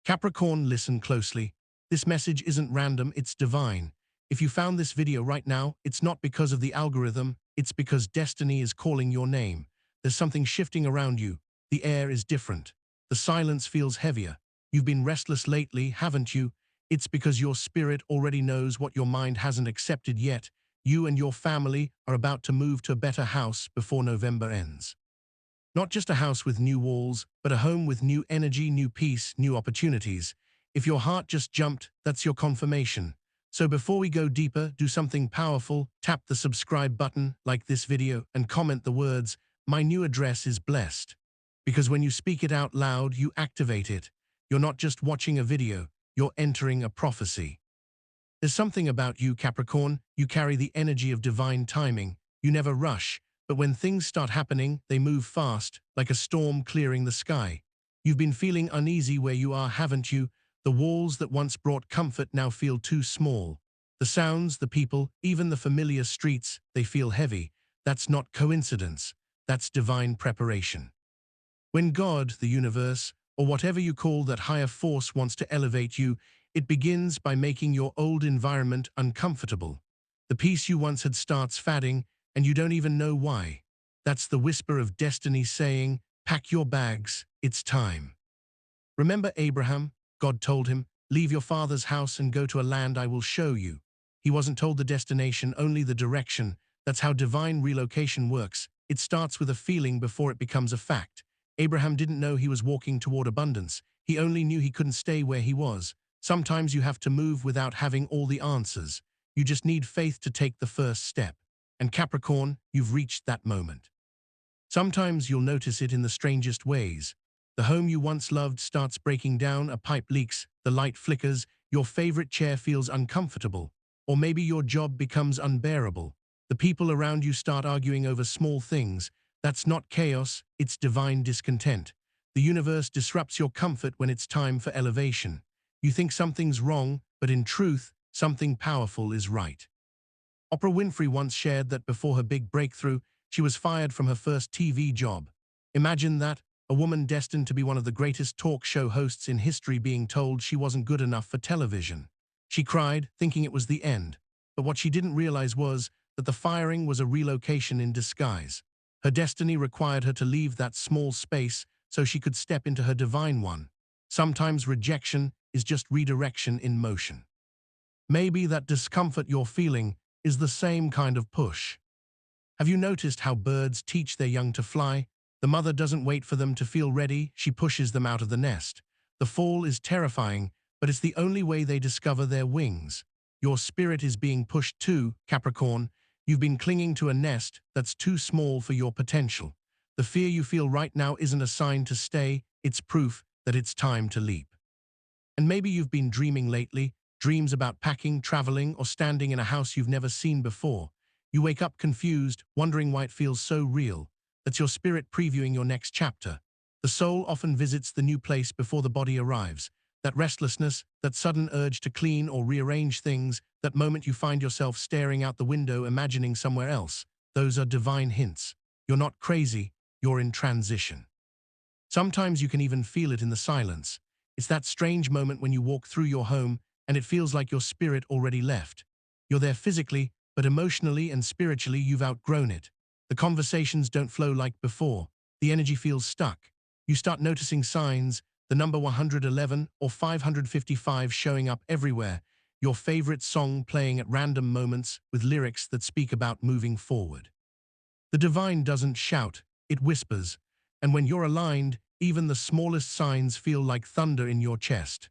Capricorn, listen closely. This message isn't random, it's divine. If you found this video right now, it's not because of the algorithm, it's because destiny is calling your name. There's something shifting around you. The air is different. The silence feels heavier. You've been restless lately, haven't you? It's because your spirit already knows what your mind hasn't accepted yet. You and your family are about to move to a better house before November ends. Not just a house with new walls, but a home with new energy, new peace, new opportunities. If your heart just jumped, that's your confirmation. So before we go deeper, do something powerful. Tap the subscribe button, like this video, and comment the words, "My new address is blessed." Because when you speak it out loud, you activate it. You're not just watching a video, you're entering a prophecy. There's something about you, Capricorn. You carry the energy of divine timing. You never rush. But when things start happening, they move fast, like a storm clearing the sky. You've been feeling uneasy where you are, haven't you? The walls that once brought comfort now feel too small. The sounds, the people, even the familiar streets, they feel heavy. That's not coincidence. That's divine preparation. When God, the universe, or whatever you call that higher force wants to elevate you, it begins by making your old environment uncomfortable. The peace you once had starts fading, and you don't even know why. That's the whisper of destiny saying, "Pack your bags, it's time." Remember Abraham? God told him, "Leave your father's house and go to a land I will show you." He wasn't told the destination, only the direction. That's how divine relocation works. It starts with a feeling before it becomes a fact. Abraham didn't know he was walking toward abundance. He only knew he couldn't stay where he was. Sometimes you have to move without having all the answers. You just need faith to take the first step. And Capricorn, you've reached that moment. Sometimes you'll notice it in the strangest ways. The home you once loved starts breaking down, a pipe leaks, the light flickers, your favorite chair feels uncomfortable, or maybe your job becomes unbearable. The people around you start arguing over small things. That's not chaos, it's divine discontent. The universe disrupts your comfort when it's time for elevation. You think something's wrong, but in truth, something powerful is right. Oprah Winfrey once shared that before her big breakthrough, she was fired from her first TV job. Imagine that, a woman destined to be one of the greatest talk show hosts in history being told she wasn't good enough for television. She cried, thinking it was the end. But what she didn't realize was that the firing was a relocation in disguise. Her destiny required her to leave that small space so she could step into her divine one. Sometimes rejection is just redirection in motion. Maybe that discomfort you're feeling is the same kind of push. Have you noticed how birds teach their young to fly? The mother doesn't wait for them to feel ready, she pushes them out of the nest. The fall is terrifying, but it's the only way they discover their wings. Your spirit is being pushed too, Capricorn. You've been clinging to a nest that's too small for your potential. The fear you feel right now isn't a sign to stay, it's proof that it's time to leap. And maybe you've been dreaming lately, dreams about packing, traveling, or standing in a house you've never seen before. You wake up confused, wondering why it feels so real. That's your spirit previewing your next chapter. The soul often visits the new place before the body arrives. That restlessness, that sudden urge to clean or rearrange things, that moment you find yourself staring out the window imagining somewhere else, those are divine hints. You're not crazy, you're in transition. Sometimes you can even feel it in the silence. It's that strange moment when you walk through your home and it feels like your spirit already left. You're there physically, but emotionally and spiritually you've outgrown it. The conversations don't flow like before. The energy feels stuck. You start noticing signs, the number 111 or 555 showing up everywhere, your favorite song playing at random moments with lyrics that speak about moving forward. The divine doesn't shout, it whispers, and when you're aligned, even the smallest signs feel like thunder in your chest.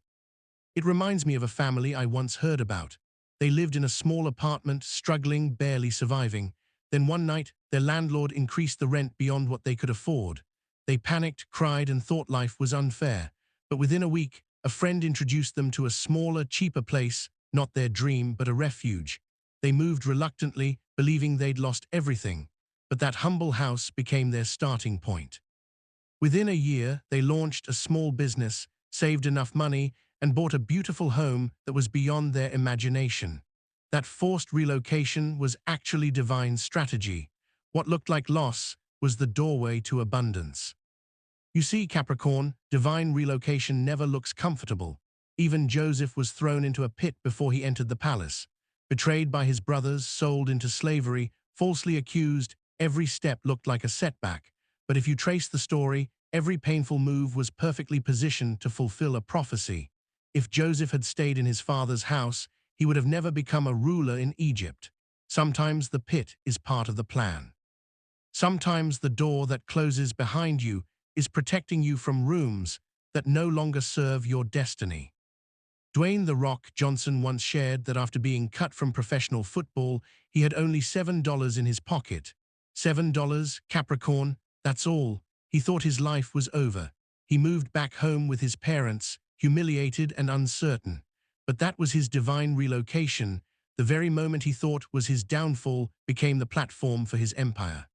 It reminds me of a family I once heard about. They lived in a small apartment, struggling, barely surviving. Then one night, their landlord increased the rent beyond what they could afford. They panicked, cried, and thought life was unfair. But within a week, a friend introduced them to a smaller, cheaper place, not their dream, but a refuge. They moved reluctantly, believing they'd lost everything. But that humble house became their starting point. Within a year, they launched a small business, saved enough money, and bought a beautiful home that was beyond their imagination. That forced relocation was actually divine strategy. What looked like loss was the doorway to abundance. You see, Capricorn, divine relocation never looks comfortable. Even Joseph was thrown into a pit before he entered the palace. Betrayed by his brothers, sold into slavery, falsely accused, every step looked like a setback. But if you trace the story, every painful move was perfectly positioned to fulfill a prophecy. If Joseph had stayed in his father's house, he would have never become a ruler in Egypt. Sometimes the pit is part of the plan. Sometimes the door that closes behind you is protecting you from rooms that no longer serve your destiny. Dwayne "The Rock" Johnson once shared that after being cut from professional football, he had only $7 in his pocket. $7, Capricorn, that's all. He thought his life was over. He moved back home with his parents, humiliated and uncertain. But that was his divine relocation. The very moment he thought was his downfall became the platform for his empire.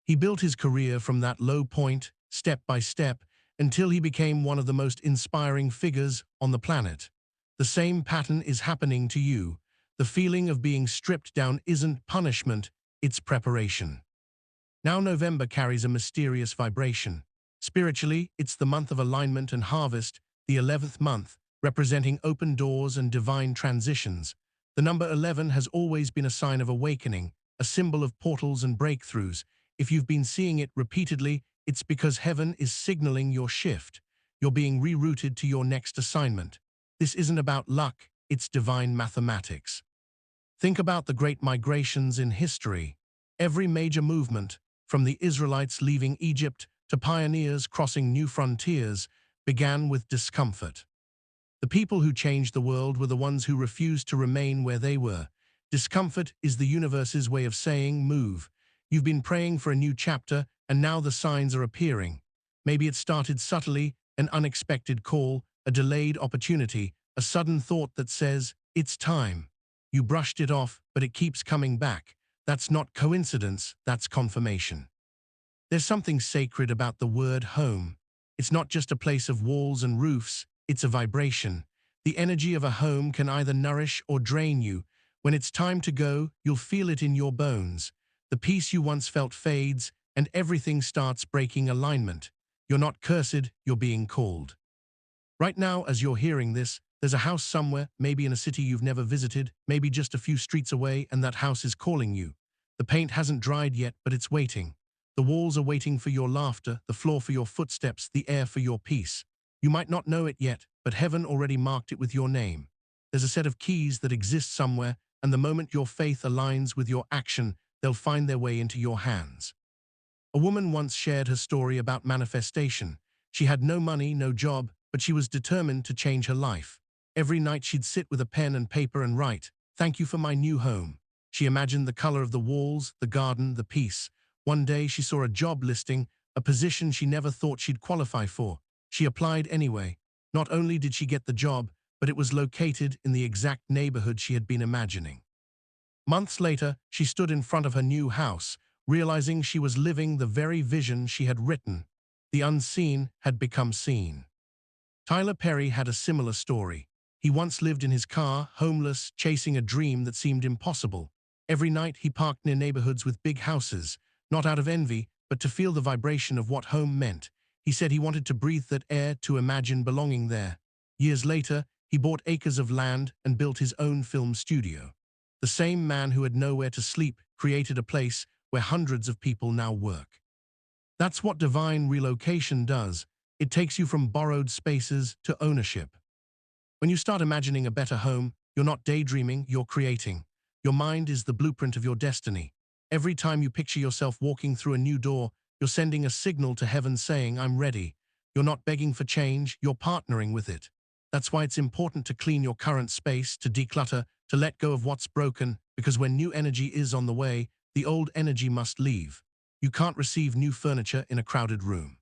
He built his career from that low point, step by step, until he became one of the most inspiring figures on the planet. The same pattern is happening to you. The feeling of being stripped down isn't punishment, it's preparation. Now November carries a mysterious vibration. Spiritually, it's the month of alignment and harvest, the 11th month, representing open doors and divine transitions. The number 11 has always been a sign of awakening, a symbol of portals and breakthroughs. If you've been seeing it repeatedly, it's because heaven is signaling your shift. You're being rerouted to your next assignment. This isn't about luck, it's divine mathematics. Think about the great migrations in history. Every major movement, from the Israelites leaving Egypt to pioneers crossing new frontiers, began with discomfort. The people who changed the world were the ones who refused to remain where they were. Discomfort is the universe's way of saying, move. You've been praying for a new chapter, and now the signs are appearing. Maybe it started subtly, an unexpected call, a delayed opportunity, a sudden thought that says, it's time. You brushed it off, but it keeps coming back. That's not coincidence, that's confirmation. There's something sacred about the word home. It's not just a place of walls and roofs, it's a vibration. The energy of a home can either nourish or drain you. When it's time to go, you'll feel it in your bones. The peace you once felt fades, and everything starts breaking alignment. You're not cursed, you're being called. Right now, as you're hearing this, there's a house somewhere, maybe in a city you've never visited, maybe just a few streets away, and that house is calling you. The paint hasn't dried yet, but it's waiting. The walls are waiting for your laughter, the floor for your footsteps, the air for your peace. You might not know it yet, but heaven already marked it with your name. There's a set of keys that exist somewhere, and the moment your faith aligns with your action, they'll find their way into your hands. A woman once shared her story about manifestation. She had no money, no job, but she was determined to change her life. Every night she'd sit with a pen and paper and write, "Thank you for my new home." She imagined the color of the walls, the garden, the peace. One day she saw a job listing, a position she never thought she'd qualify for. She applied anyway. Not only did she get the job, but it was located in the exact neighborhood she had been imagining. Months later, she stood in front of her new house, realizing she was living the very vision she had written. The unseen had become seen. Tyler Perry had a similar story. He once lived in his car, homeless, chasing a dream that seemed impossible. Every night he parked near neighborhoods with big houses, not out of envy, but to feel the vibration of what home meant. He said he wanted to breathe that air, to imagine belonging there. Years later, he bought acres of land and built his own film studio. The same man who had nowhere to sleep created a place where hundreds of people now work. That's what divine relocation does. It takes you from borrowed spaces to ownership. When you start imagining a better home, you're not daydreaming, you're creating. Your mind is the blueprint of your destiny. Every time you picture yourself walking through a new door, you're sending a signal to heaven saying, I'm ready. You're not begging for change, you're partnering with it. That's why it's important to clean your current space, to declutter, to let go of what's broken, because when new energy is on the way, the old energy must leave. You can't receive new furniture in a crowded room.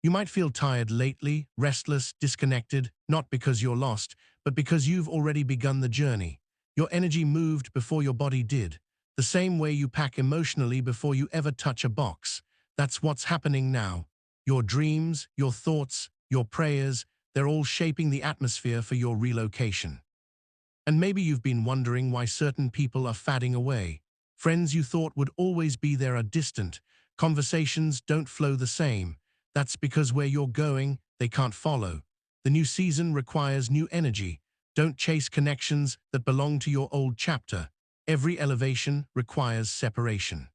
You might feel tired lately, restless, disconnected, not because you're lost, but because you've already begun the journey. Your energy moved before your body did, the same way you pack emotionally before you ever touch a box. That's what's happening now. Your dreams, your thoughts, your prayers, they're all shaping the atmosphere for your relocation. And maybe you've been wondering why certain people are fading away. Friends you thought would always be there are distant. Conversations don't flow the same. That's because where you're going, they can't follow. The new season requires new energy. Don't chase connections that belong to your old chapter. Every elevation requires separation.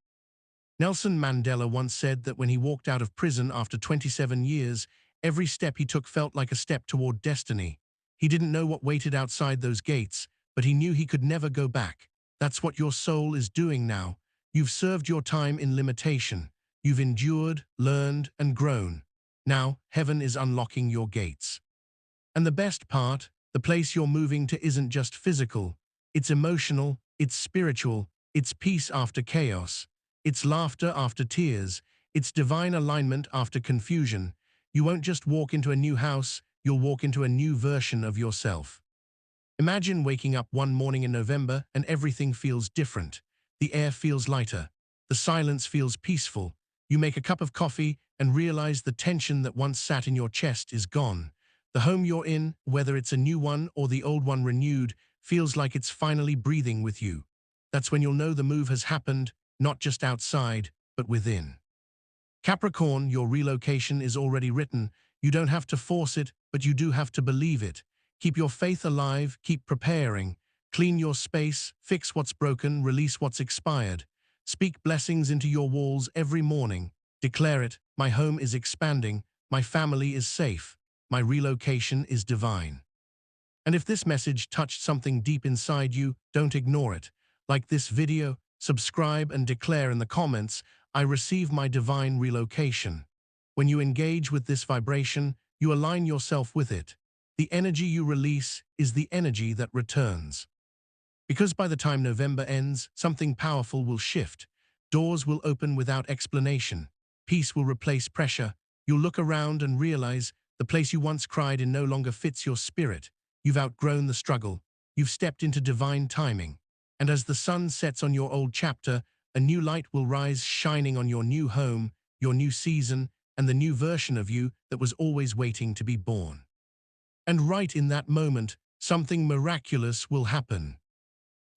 Nelson Mandela once said that when he walked out of prison after 27 years, every step he took felt like a step toward destiny. He didn't know what waited outside those gates, but he knew he could never go back. That's what your soul is doing now. You've served your time in limitation. You've endured, learned, and grown. Now, heaven is unlocking your gates. And the best part, the place you're moving to isn't just physical. It's emotional, it's spiritual, it's peace after chaos. It's laughter after tears. It's divine alignment after confusion. You won't just walk into a new house, you'll walk into a new version of yourself. Imagine waking up one morning in November and everything feels different. The air feels lighter. The silence feels peaceful. You make a cup of coffee and realize the tension that once sat in your chest is gone. The home you're in, whether it's a new one or the old one renewed, feels like it's finally breathing with you. That's when you'll know the move has happened, not just outside, but within. Capricorn, your relocation is already written. You don't have to force it, but you do have to believe it. Keep your faith alive, keep preparing. Clean your space, fix what's broken, release what's expired. Speak blessings into your walls every morning. Declare it, my home is expanding, my family is safe, my relocation is divine. And if this message touched something deep inside you, don't ignore it. Like this video, subscribe and declare in the comments, I receive my divine relocation. When you engage with this vibration, you align yourself with it. The energy you release is the energy that returns. Because by the time November ends, something powerful will shift. Doors will open without explanation. Peace will replace pressure. You'll look around and realize the place you once cried in no longer fits your spirit. You've outgrown the struggle. You've stepped into divine timing. And as the sun sets on your old chapter, a new light will rise shining on your new home, your new season, and the new version of you that was always waiting to be born. And right in that moment, something miraculous will happen.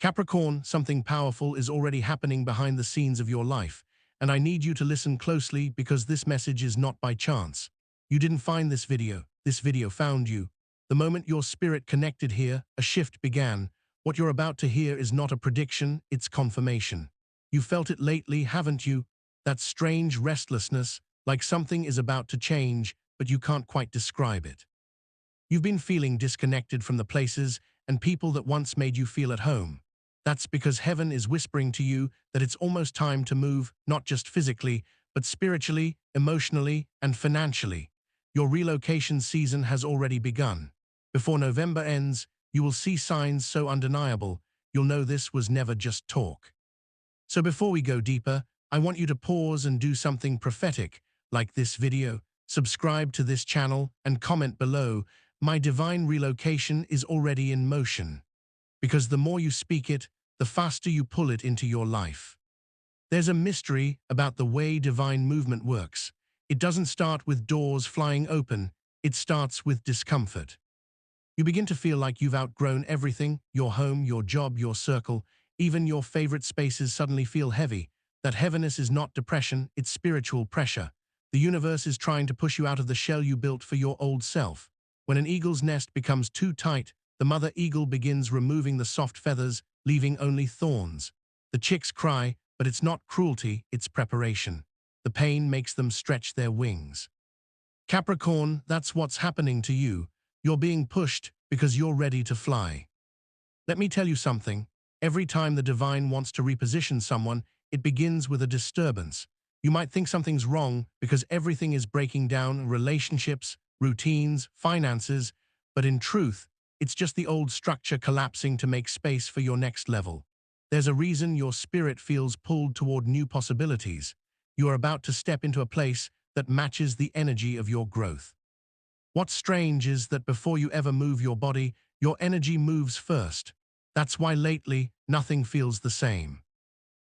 Capricorn, something powerful is already happening behind the scenes of your life, and I need you to listen closely because this message is not by chance. You didn't find this video found you. The moment your spirit connected here, a shift began. What you're about to hear is not a prediction, it's confirmation. You felt it lately, haven't you? That strange restlessness, like something is about to change, but you can't quite describe it. You've been feeling disconnected from the places and people that once made you feel at home. That's because heaven is whispering to you that it's almost time to move, not just physically, but spiritually, emotionally, and financially. Your relocation season has already begun. Before November ends, you will see signs so undeniable, you'll know this was never just talk. So before we go deeper, I want you to pause and do something prophetic, like this video, subscribe to this channel, and comment below, my divine relocation is already in motion. Because the more you speak it, the faster you pull it into your life. There's a mystery about the way divine movement works. It doesn't start with doors flying open, it starts with discomfort. You begin to feel like you've outgrown everything, your home, your job, your circle, even your favorite spaces suddenly feel heavy. That heaviness is not depression, it's spiritual pressure. The universe is trying to push you out of the shell you built for your old self. When an eagle's nest becomes too tight, the mother eagle begins removing the soft feathers, leaving only thorns. The chicks cry, but it's not cruelty, it's preparation. The pain makes them stretch their wings. Capricorn, that's what's happening to you. You're being pushed because you're ready to fly. Let me tell you something. Every time the divine wants to reposition someone, it begins with a disturbance. You might think something's wrong because everything is breaking down, relationships, routines, finances, but in truth, it's just the old structure collapsing to make space for your next level. There's a reason your spirit feels pulled toward new possibilities. You are about to step into a place that matches the energy of your growth. What's strange is that before you ever move your body, your energy moves first. That's why lately, nothing feels the same.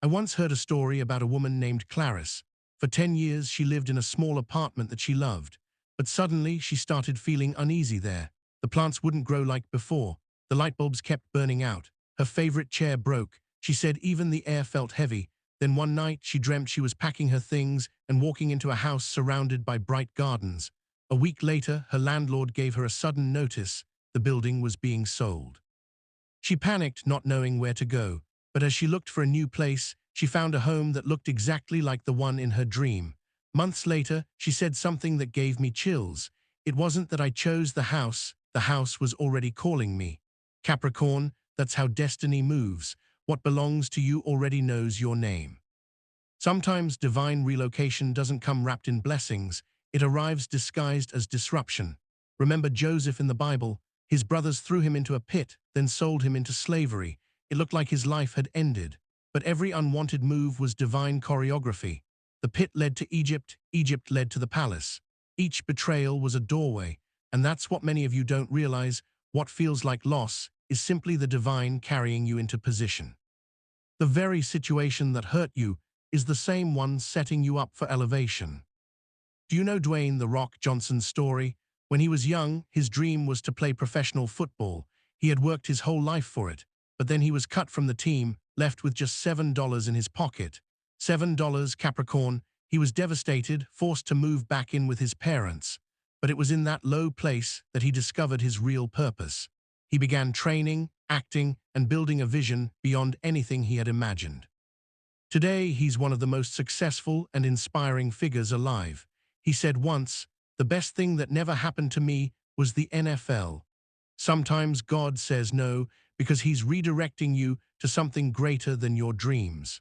I once heard a story about a woman named Clarice. For 10 years, she lived in a small apartment that she loved. But suddenly, she started feeling uneasy there. The plants wouldn't grow like before. The light bulbs kept burning out. Her favorite chair broke. She said even the air felt heavy. Then one night she dreamt she was packing her things and walking into a house surrounded by bright gardens. A week later, her landlord gave her a sudden notice: the building was being sold. She panicked, not knowing where to go, but as she looked for a new place, she found a home that looked exactly like the one in her dream. Months later, she said something that gave me chills. "It wasn't that I chose the house was already calling me." Capricorn, that's how destiny moves. What belongs to you already knows your name. Sometimes divine relocation doesn't come wrapped in blessings, it arrives disguised as disruption. Remember Joseph in the Bible? His brothers threw him into a pit, then sold him into slavery. It looked like his life had ended. But every unwanted move was divine choreography. The pit led to Egypt, Egypt led to the palace. Each betrayal was a doorway, and that's what many of you don't realize. What feels like loss is simply the divine carrying you into position. The very situation that hurt you is the same one setting you up for elevation. Do you know Dwayne "The Rock" Johnson's story? When he was young, his dream was to play professional football. He had worked his whole life for it, but then he was cut from the team, left with just $7 in his pocket. $7, Capricorn. He was devastated, forced to move back in with his parents. But it was in that low place that he discovered his real purpose. He began training, acting, and building a vision beyond anything he had imagined. Today, he's one of the most successful and inspiring figures alive. He said once, "The best thing that never happened to me was the NFL." Sometimes God says no because he's redirecting you to something greater than your dreams.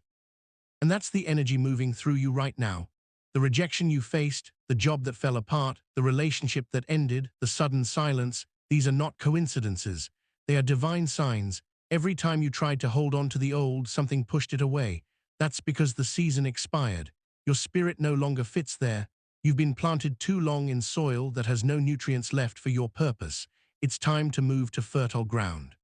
And that's the energy moving through you right now. The rejection you faced, the job that fell apart, the relationship that ended, the sudden silence, these are not coincidences. They are divine signs. Every time you tried to hold on to the old, something pushed it away. That's because the season expired. Your spirit no longer fits there. You've been planted too long in soil that has no nutrients left for your purpose. It's time to move to fertile ground.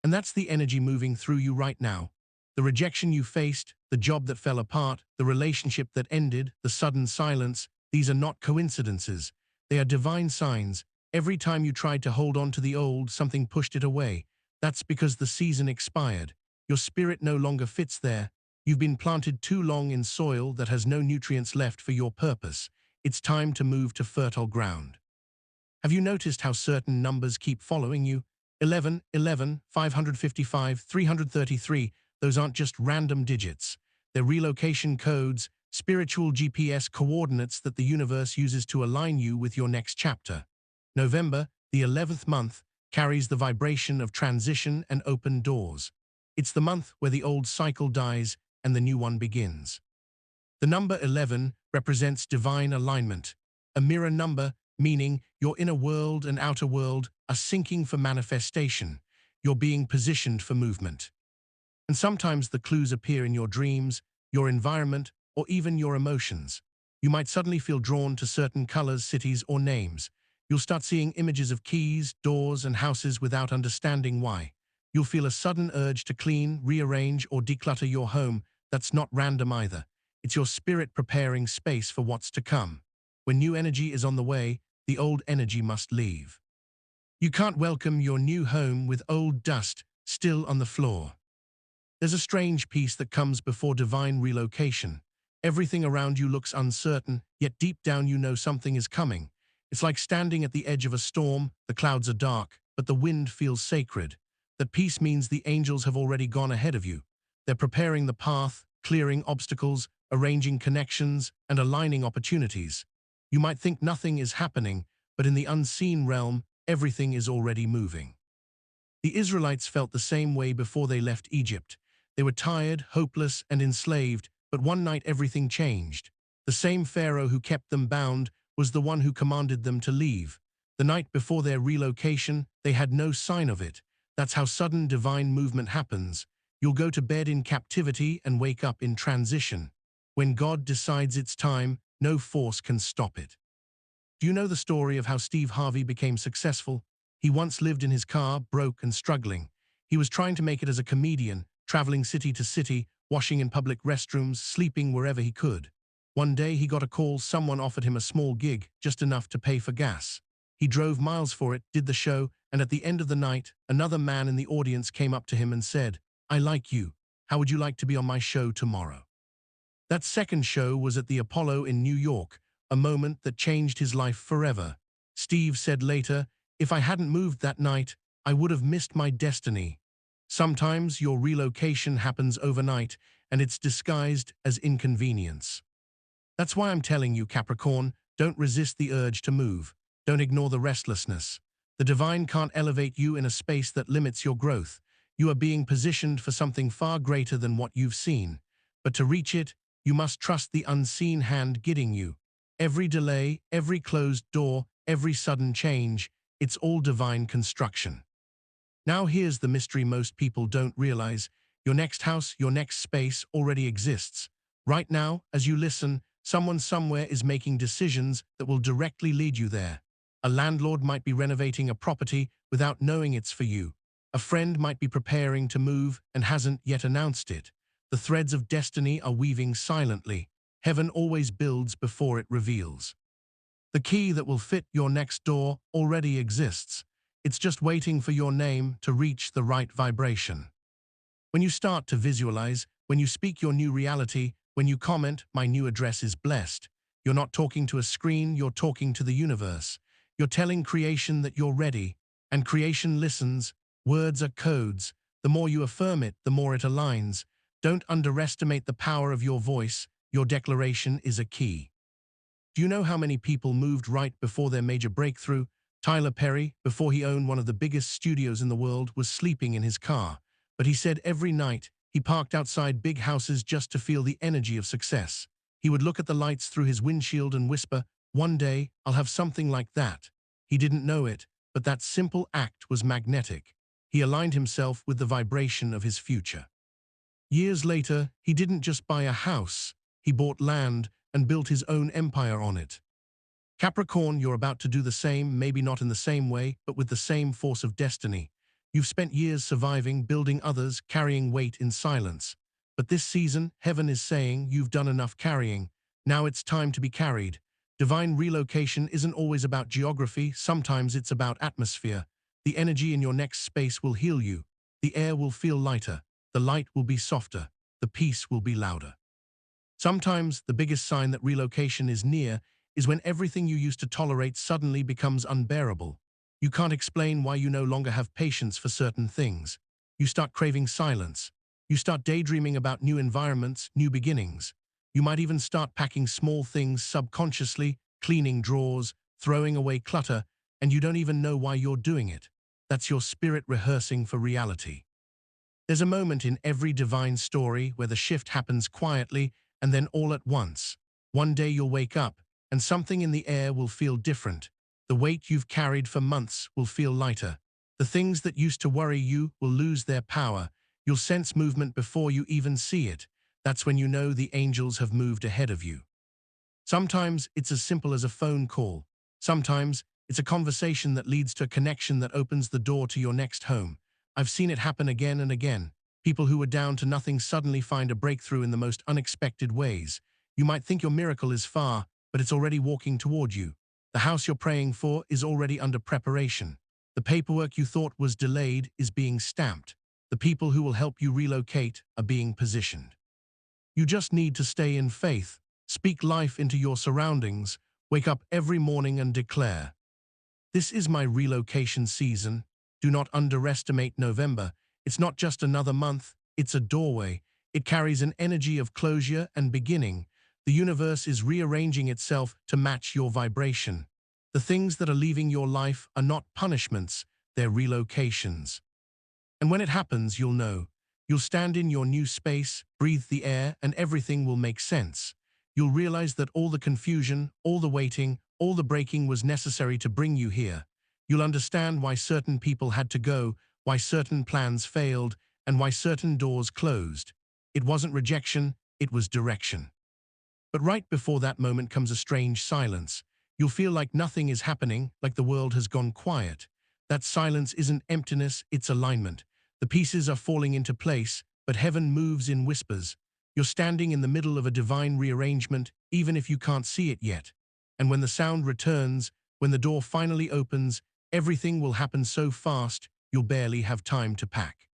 And that's the energy moving through you right now. The rejection you faced, the job that fell apart, the relationship that ended, the sudden silence, these are not coincidences. They are divine signs. Every time you tried to hold on to the old, something pushed it away. That's because the season expired. Your spirit no longer fits there. You've been planted too long in soil that has no nutrients left for your purpose. It's time to move to fertile ground. Have you noticed how certain numbers keep following you? 11, 11, 555, 333, those aren't just random digits. They're relocation codes, spiritual GPS coordinates that the universe uses to align you with your next chapter. November, the 11th month, carries the vibration of transition and open doors. It's the month where the old cycle dies and the new one begins. The number 11 represents divine alignment, a mirror number, meaning your inner world and outer world are syncing for manifestation. You're being positioned for movement. And sometimes the clues appear in your dreams, your environment, or even your emotions. You might suddenly feel drawn to certain colors, cities, or names. You'll start seeing images of keys, doors, and houses without understanding why. You'll feel a sudden urge to clean, rearrange, or declutter your home. That's not random either. It's your spirit preparing space for what's to come. When new energy is on the way, the old energy must leave. You can't welcome your new home with old dust still on the floor. There's a strange peace that comes before divine relocation. Everything around you looks uncertain, yet deep down you know something is coming. It's like standing at the edge of a storm. The clouds are dark, but the wind feels sacred. That peace means the angels have already gone ahead of you. They're preparing the path, clearing obstacles, arranging connections, and aligning opportunities. You might think nothing is happening, but in the unseen realm, everything is already moving. The Israelites felt the same way before they left Egypt. They were tired, hopeless, and enslaved, but one night everything changed. The same Pharaoh who kept them bound was the one who commanded them to leave. The night before their relocation, they had no sign of it. That's how sudden divine movement happens. You'll go to bed in captivity and wake up in transition. When God decides it's time, no force can stop it. Do you know the story of how Steve Harvey became successful? He once lived in his car, broke and struggling. He was trying to make it as a comedian, traveling city to city, washing in public restrooms, sleeping wherever he could. One day he got a call. Someone offered him a small gig, just enough to pay for gas. He drove miles for it, did the show, and at the end of the night, another man in the audience came up to him and said, "I like you. How would you like to be on my show tomorrow?" That second show was at the Apollo in New York, a moment that changed his life forever. Steve said later, "If I hadn't moved that night, I would have missed my destiny." Sometimes your relocation happens overnight, and it's disguised as inconvenience. That's why I'm telling you, Capricorn, don't resist the urge to move. Don't ignore the restlessness. The divine can't elevate you in a space that limits your growth. You are being positioned for something far greater than what you've seen. But to reach it, you must trust the unseen hand guiding you. Every delay, every closed door, every sudden change, it's all divine construction. Now here's the mystery most people don't realize. Your next house, your next space already exists. Right now, as you listen, someone somewhere is making decisions that will directly lead you there. A landlord might be renovating a property without knowing it's for you. A friend might be preparing to move and hasn't yet announced it. The threads of destiny are weaving silently. Heaven always builds before it reveals. The key that will fit your next door already exists. It's just waiting for your name to reach the right vibration. When you start to visualize, when you speak your new reality, when you comment, "My new address is blessed," you're not talking to a screen, you're talking to the universe. You're telling creation that you're ready, and creation listens. Words are codes. The more you affirm it, the more it aligns. Don't underestimate the power of your voice. Your declaration is a key. Do you know how many people moved right before their major breakthrough? Tyler Perry, before he owned one of the biggest studios in the world, was sleeping in his car. But he said every night, he parked outside big houses just to feel the energy of success. He would look at the lights through his windshield and whisper, "One day, I'll have something like that." He didn't know it, but that simple act was magnetic. He aligned himself with the vibration of his future. Years later, he didn't just buy a house. He bought land and built his own empire on it. Capricorn, you're about to do the same, maybe not in the same way, but with the same force of destiny. You've spent years surviving, building others, carrying weight in silence. But this season, heaven is saying you've done enough carrying. Now it's time to be carried. Divine relocation isn't always about geography, sometimes it's about atmosphere. The energy in your next space will heal you. The air will feel lighter. The light will be softer. The peace will be louder. Sometimes the biggest sign that relocation is near is when everything you used to tolerate suddenly becomes unbearable. You can't explain why you no longer have patience for certain things. You start craving silence. You start daydreaming about new environments, new beginnings. You might even start packing small things subconsciously, cleaning drawers, throwing away clutter, and you don't even know why you're doing it. That's your spirit rehearsing for reality. There's a moment in every divine story where the shift happens quietly and then all at once. One day you'll wake up, and something in the air will feel different. The weight you've carried for months will feel lighter. The things that used to worry you will lose their power. You'll sense movement before you even see it. That's when you know the angels have moved ahead of you. Sometimes it's as simple as a phone call. Sometimes it's a conversation that leads to a connection that opens the door to your next home. I've seen it happen again and again. People who were down to nothing suddenly find a breakthrough in the most unexpected ways. You might think your miracle is far, but it's already walking toward you. The house you're praying for is already under preparation. The paperwork you thought was delayed is being stamped. The people who will help you relocate are being positioned. You just need to stay in faith, speak life into your surroundings, wake up every morning and declare, "This is my relocation season." Do not underestimate November. It's not just another month, it's a doorway. It carries an energy of closure and beginning. The universe is rearranging itself to match your vibration. The things that are leaving your life are not punishments, they're relocations. And when it happens, you'll know. You'll stand in your new space, breathe the air, and everything will make sense. You'll realize that all the confusion, all the waiting, all the breaking was necessary to bring you here. You'll understand why certain people had to go, why certain plans failed, and why certain doors closed. It wasn't rejection, it was direction. But right before that moment comes a strange silence. You'll feel like nothing is happening, like the world has gone quiet. That silence isn't emptiness, it's alignment. The pieces are falling into place, but heaven moves in whispers. You're standing in the middle of a divine rearrangement, even if you can't see it yet. And when the sound returns, when the door finally opens, everything will happen so fast, you'll barely have time to pack.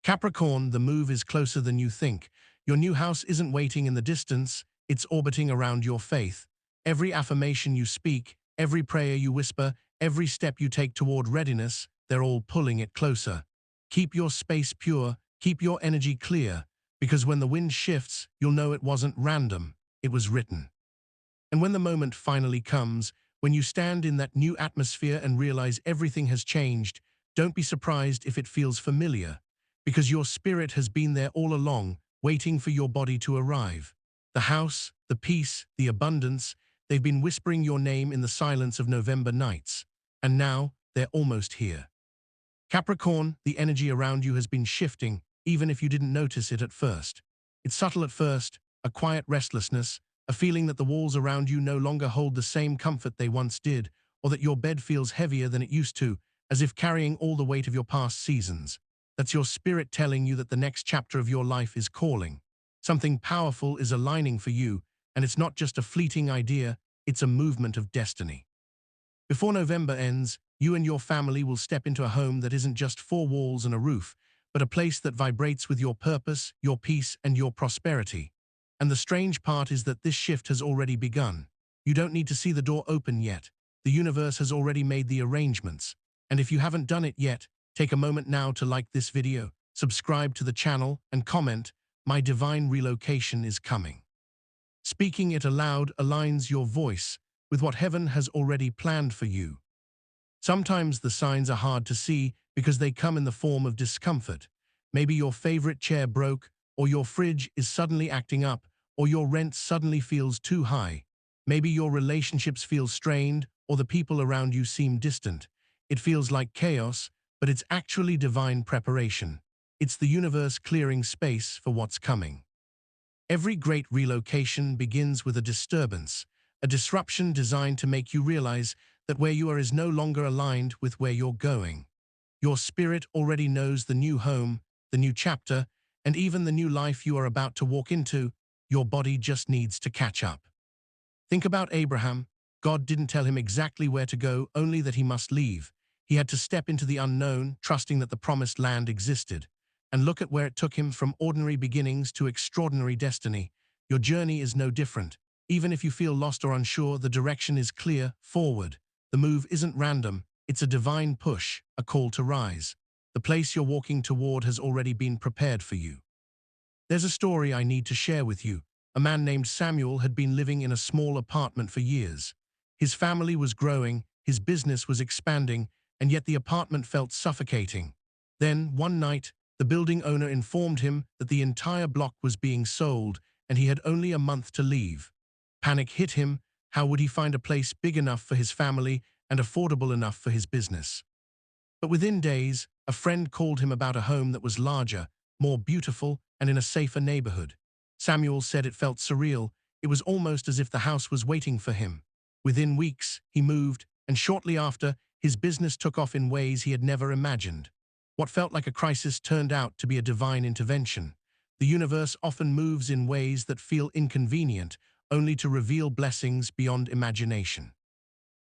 Capricorn, the move is closer than you think. Your new house isn't waiting in the distance, it's orbiting around your faith. Every affirmation you speak, every prayer you whisper, every step you take toward readiness, they're all pulling it closer. Keep your space pure, keep your energy clear, because when the wind shifts, you'll know it wasn't random, it was written. And when the moment finally comes, when you stand in that new atmosphere and realize everything has changed, don't be surprised if it feels familiar, because your spirit has been there all along, waiting for your body to arrive. The house, the peace, the abundance, they've been whispering your name in the silence of November nights. And now, they're almost here. Capricorn, the energy around you has been shifting, even if you didn't notice it at first. It's subtle at first, a quiet restlessness, a feeling that the walls around you no longer hold the same comfort they once did, or that your bed feels heavier than it used to, as if carrying all the weight of your past seasons. That's your spirit telling you that the next chapter of your life is calling. Something powerful is aligning for you, and it's not just a fleeting idea, it's a movement of destiny. Before November ends, you and your family will step into a home that isn't just four walls and a roof, but a place that vibrates with your purpose, your peace, and your prosperity. And the strange part is that this shift has already begun. You don't need to see the door open yet. The universe has already made the arrangements. And if you haven't done it yet, take a moment now to like this video, subscribe to the channel, and comment, "My divine relocation is coming." Speaking it aloud aligns your voice with what heaven has already planned for you. Sometimes the signs are hard to see because they come in the form of discomfort. Maybe your favorite chair broke, or your fridge is suddenly acting up, or your rent suddenly feels too high. Maybe your relationships feel strained, or the people around you seem distant. It feels like chaos, but it's actually divine preparation. It's the universe clearing space for what's coming. Every great relocation begins with a disturbance, a disruption designed to make you realize that where you are is no longer aligned with where you're going. Your spirit already knows the new home, the new chapter, and even the new life you are about to walk into. Your body just needs to catch up. Think about Abraham. God didn't tell him exactly where to go, only that he must leave. He had to step into the unknown, trusting that the promised land existed. And look at where it took him, from ordinary beginnings to extraordinary destiny. Your journey is no different. Even if you feel lost or unsure, the direction is clear: forward. The move isn't random, it's a divine push, a call to rise. The place you're walking toward has already been prepared for you. There's a story I need to share with you. A man named Samuel had been living in a small apartment for years. His family was growing, his business was expanding, and yet the apartment felt suffocating. Then, one night, the building owner informed him that the entire block was being sold, and he had only a month to leave. Panic hit him. How would he find a place big enough for his family and affordable enough for his business? But within days, a friend called him about a home that was larger, more beautiful, and in a safer neighborhood. Samuel said it felt surreal. It was almost as if the house was waiting for him. Within weeks, he moved, and shortly after, his business took off in ways he had never imagined. What felt like a crisis turned out to be a divine intervention. The universe often moves in ways that feel inconvenient, only to reveal blessings beyond imagination.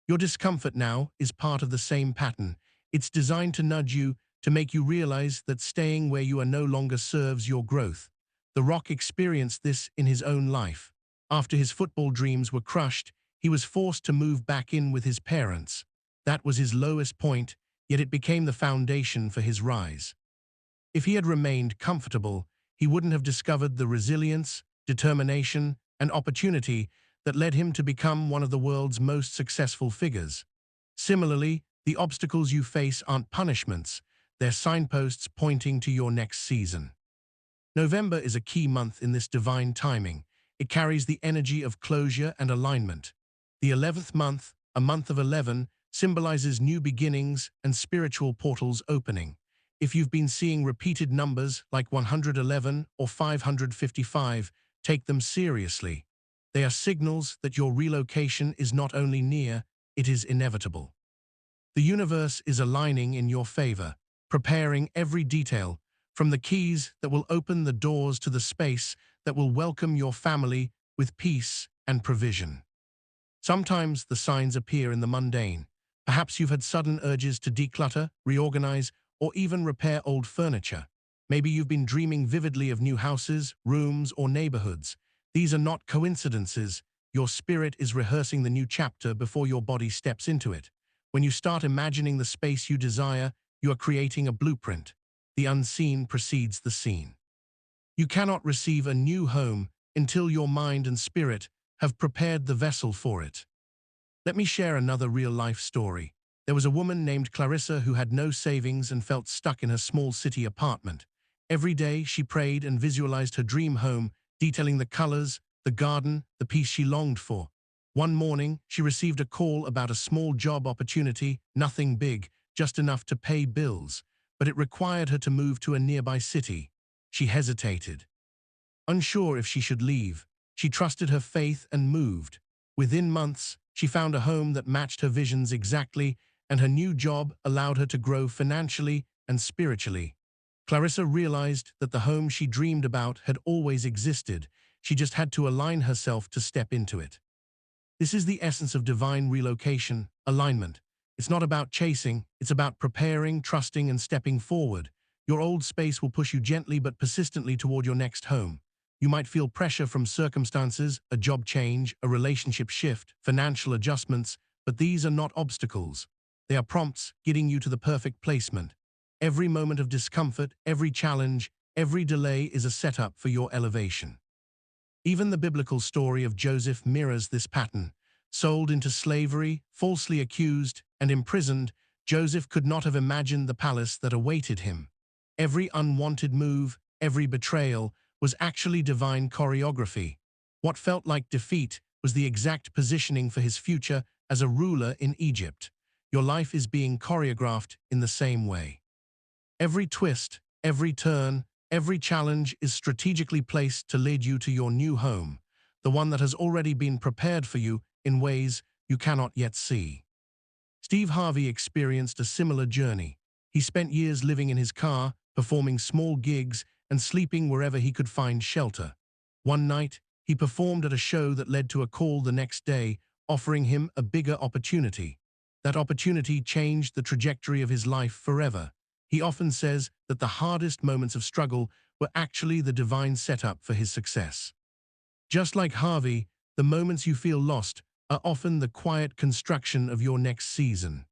Your discomfort now is part of the same pattern. It's designed to nudge you, to make you realize that staying where you are no longer serves your growth. The Rock experienced this in his own life. After his football dreams were crushed, he was forced to move back in with his parents. That was his lowest point, yet it became the foundation for his rise. If he had remained comfortable, he wouldn't have discovered the resilience, determination, and opportunity that led him to become one of the world's most successful figures. Similarly, the obstacles you face aren't punishments, they're signposts pointing to your next season. November is a key month in this divine timing. It carries the energy of closure and alignment. The 11th month, a month of 11, symbolizes new beginnings and spiritual portals opening. If you've been seeing repeated numbers like 111 or 555, take them seriously. They are signals that your relocation is not only near, it is inevitable. The universe is aligning in your favor, preparing every detail, from the keys that will open the doors to the space that will welcome your family with peace and provision. Sometimes the signs appear in the mundane. Perhaps you've had sudden urges to declutter, reorganize, or even repair old furniture. Maybe you've been dreaming vividly of new houses, rooms, or neighborhoods. These are not coincidences. Your spirit is rehearsing the new chapter before your body steps into it. When you start imagining the space you desire, you are creating a blueprint. The unseen precedes the seen. You cannot receive a new home until your mind and spirit have prepared the vessel for it. Let me share another real-life story. There was a woman named Clarissa who had no savings and felt stuck in her small city apartment. Every day, she prayed and visualized her dream home, detailing the colors, the garden, the peace she longed for. One morning, she received a call about a small job opportunity, nothing big, just enough to pay bills, but it required her to move to a nearby city. She hesitated, unsure if she should leave. She trusted her faith and moved. Within months, she found a home that matched her visions exactly, and her new job allowed her to grow financially and spiritually. Clarissa realized that the home she dreamed about had always existed. She just had to align herself to step into it. This is the essence of divine relocation, alignment. It's not about chasing, it's about preparing, trusting, and stepping forward. Your old space will push you gently but persistently toward your next home. You might feel pressure from circumstances, a job change, a relationship shift, financial adjustments, but these are not obstacles. They are prompts getting you to the perfect placement. Every moment of discomfort, every challenge, every delay is a setup for your elevation. Even the biblical story of Joseph mirrors this pattern. Sold into slavery, falsely accused, and imprisoned, Joseph could not have imagined the palace that awaited him. Every unwanted move, every betrayal, was actually divine choreography. What felt like defeat was the exact positioning for his future as a ruler in Egypt. Your life is being choreographed in the same way. Every twist, every turn, every challenge is strategically placed to lead you to your new home, the one that has already been prepared for you in ways you cannot yet see. Steve Harvey experienced a similar journey. He spent years living in his car, performing small gigs, and sleeping wherever he could find shelter. One night, he performed at a show that led to a call the next day, offering him a bigger opportunity. That opportunity changed the trajectory of his life forever. He often says that the hardest moments of struggle were actually the divine setup for his success. Just like Harvey, the moments you feel lost are often the quiet construction of your next season.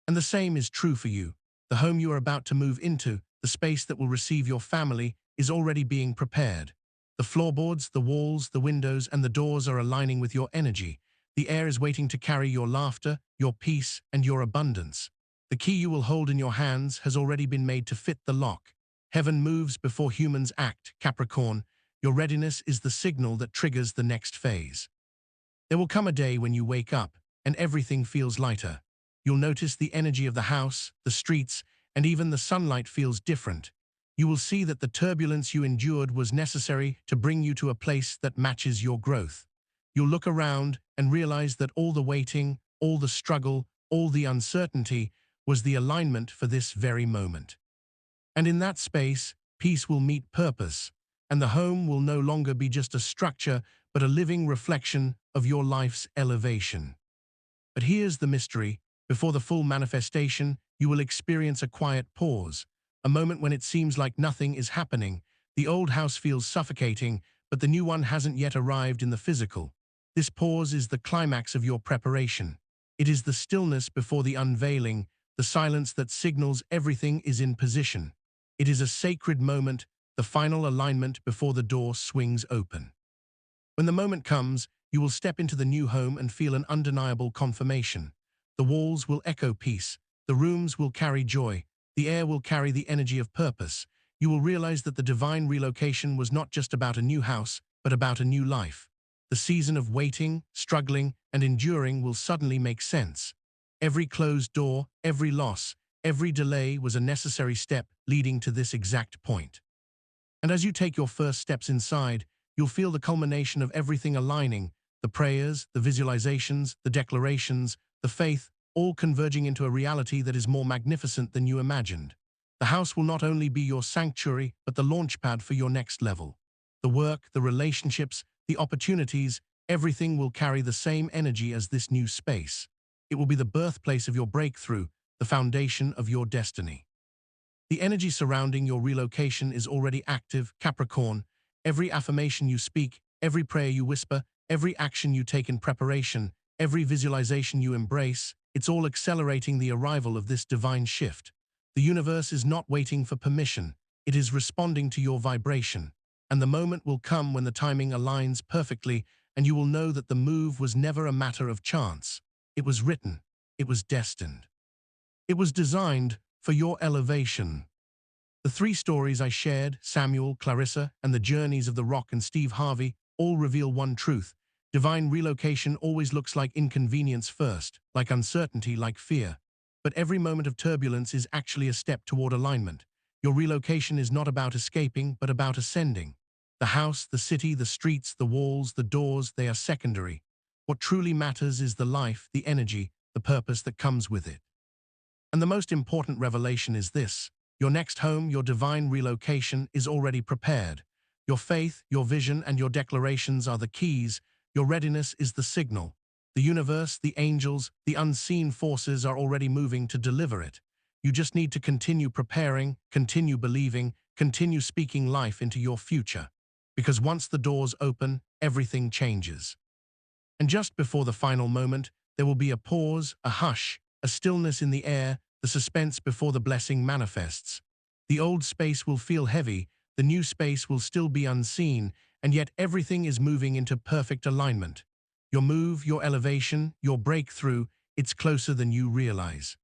And the same is true for you. The home you are about to move into, the space that will receive your family, is already being prepared. The floorboards, the walls, the windows, and the doors are aligning with your energy. The air is waiting to carry your laughter, your peace, and your abundance. The key you will hold in your hands has already been made to fit the lock. Heaven moves before humans act, Capricorn. Your readiness is the signal that triggers the next phase. There will come a day when you wake up and everything feels lighter. You'll notice the energy of the house, the streets, and even the sunlight feels different. You will see that the turbulence you endured was necessary to bring you to a place that matches your growth. You'll look around and realize that all the waiting, all the struggle, all the uncertainty was the alignment for this very moment. And in that space, peace will meet purpose, and the home will no longer be just a structure, but a living reflection of your life's elevation. But here's the mystery. Before the full manifestation, you will experience a quiet pause, a moment when it seems like nothing is happening. The old house feels suffocating, but the new one hasn't yet arrived in the physical. This pause is the climax of your preparation. It is the stillness before the unveiling, the silence that signals everything is in position. It is a sacred moment, the final alignment before the door swings open. When the moment comes, you will step into the new home and feel an undeniable confirmation. The walls will echo peace, the rooms will carry joy, the air will carry the energy of purpose. You will realize that the divine relocation was not just about a new house, but about a new life. The season of waiting, struggling, and enduring will suddenly make sense. Every closed door, every loss, every delay was a necessary step leading to this exact point. And as you take your first steps inside, you'll feel the culmination of everything aligning, the prayers, the visualizations, the declarations, the faith, all converging into a reality that is more magnificent than you imagined. The house will not only be your sanctuary, but the launchpad for your next level. The work, the relationships, the opportunities, everything will carry the same energy as this new space. It will be the birthplace of your breakthrough, the foundation of your destiny. The energy surrounding your relocation is already active, Capricorn. Every affirmation you speak, every prayer you whisper, every action you take in preparation, every visualization you embrace, it's all accelerating the arrival of this divine shift. The universe is not waiting for permission. It is responding to your vibration. And the moment will come when the timing aligns perfectly, and you will know that the move was never a matter of chance. It was written. It was destined. It was designed for your elevation. The three stories I shared, Samuel, Clarissa, and the journeys of The Rock and Steve Harvey, all reveal one truth. Divine relocation always looks like inconvenience first, like uncertainty, like fear. But every moment of turbulence is actually a step toward alignment. Your relocation is not about escaping, but about ascending. The house, the city, the streets, the walls, the doors, they are secondary. What truly matters is the life, the energy, the purpose that comes with it. And the most important revelation is this: your next home, your divine relocation, is already prepared. Your faith, your vision, and your declarations are the keys. Your readiness is the signal. The universe, the angels, the unseen forces are already moving to deliver it. You just need to continue preparing, continue believing, continue speaking life into your future. Because once the doors open, everything changes. And just before the final moment, there will be a pause, a hush, a stillness in the air, the suspense before the blessing manifests. The old space will feel heavy, the new space will still be unseen, and yet everything is moving into perfect alignment. Your move, your elevation, your breakthrough, it's closer than you realize.